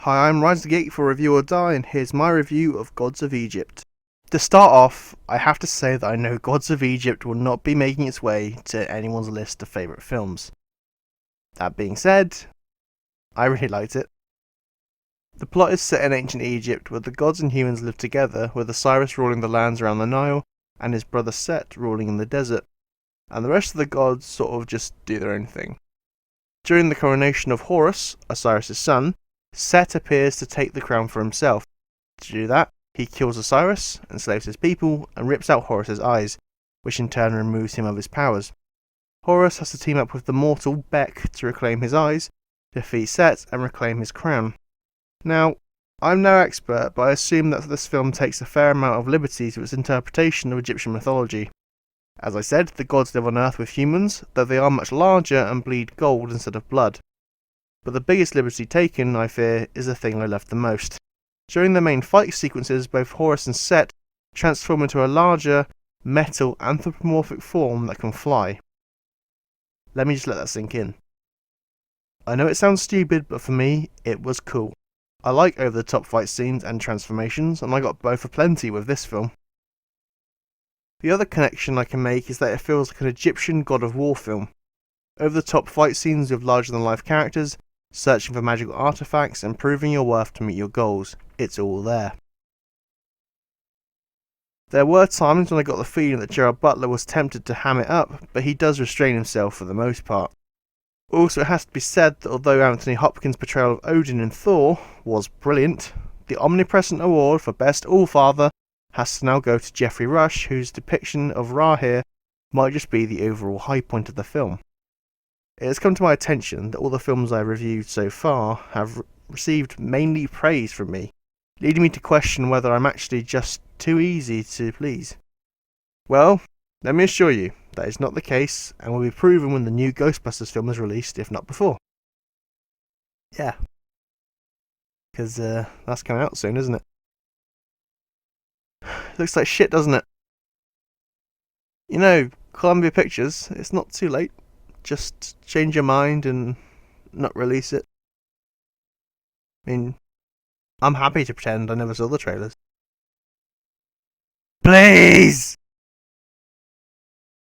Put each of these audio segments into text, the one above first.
Hi, I'm RyzorGick for Review or Die, and here's my review of Gods of Egypt. To start off, I have to say that I know Gods of Egypt will not be making its way to anyone's list of favourite films. That being said, I really liked it. The plot is set in ancient Egypt, where the gods and humans live together, with Osiris ruling the lands around the Nile, and his brother Set ruling in the desert, and the rest of the gods sort of just do their own thing. During the coronation of Horus, Osiris' son, Set appears to take the crown for himself. To do that, he kills Osiris, enslaves his people, and rips out Horus' eyes, which in turn removes him of his powers. Horus has to team up with the mortal Bek to reclaim his eyes, defeat Set, and reclaim his crown. Now, I'm no expert, but I assume that this film takes a fair amount of liberty to its interpretation of Egyptian mythology. As I said, the gods live on Earth with humans, though they are much larger and bleed gold instead of blood. But the biggest liberty taken, I fear, is the thing I love the most. During the main fight sequences, both Horus and Set transform into a larger, metal, anthropomorphic form that can fly. Let me just let that sink in. I know it sounds stupid, but for me, it was cool. I like over-the-top fight scenes and transformations, and I got both aplenty with this film. The other connection I can make is that it feels like an Egyptian God of War film. Over-the-top fight scenes with larger-than-life characters, searching for magical artifacts, and proving your worth to meet your goals. It's all there. There were times when I got the feeling that Gerard Butler was tempted to ham it up, but he does restrain himself for the most part. Also, it has to be said that although Anthony Hopkins' portrayal of Odin in Thor was brilliant, the omnipresent award for Best Allfather has to now go to Geoffrey Rush, whose depiction of Ra here might just be the overall high point of the film. It has come to my attention that all the films I've reviewed so far have received mainly praise from me, leading me to question whether I'm actually just too easy to please. Well, let me assure you, that is not the case, and will be proven when the new Ghostbusters film is released, if not before. Yeah. Because that's coming out soon, isn't it? Looks like shit, doesn't it? You know, Columbia Pictures, it's not too late. Just change your mind and not release it. I mean, I'm happy to pretend I never saw the trailers. Please!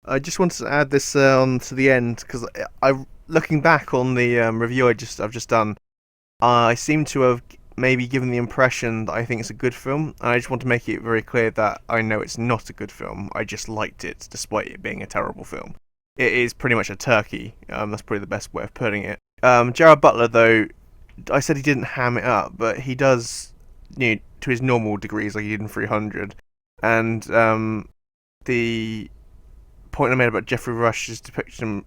I just wanted to add this on to the end, because looking back on the review I've just done, I seem to have maybe given the impression that I think it's a good film, and I just want to make it very clear that I know it's not a good film. I just liked it, despite it being a terrible film. It is pretty much a turkey. That's probably the best way of putting it. Gerard Butler, though, I said he didn't ham it up, but he does, to his normal degrees, like he did in 300. And the point I made about Geoffrey Rush's depiction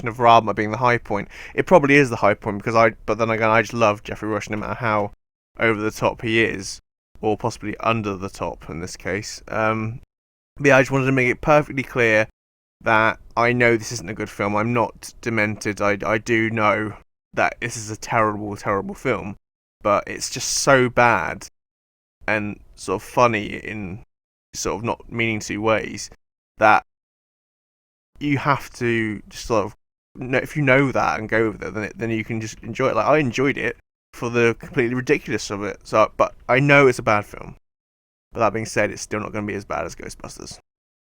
of Ra being the high point, it probably is the high point, but then again, I just love Geoffrey Rush no matter how over the top he is, or possibly under the top in this case. But yeah, I just wanted to make it perfectly clear that I know this isn't a good film. I'm not demented. I do know that this is a terrible, terrible film, but it's just so bad and sort of funny in sort of not meaning to ways that you have to just sort of if you know that and go with it, then you can just enjoy it. Like I enjoyed it for the completely ridiculous of it. But I know it's a bad film. But that being said, it's still not going to be as bad as Ghostbusters.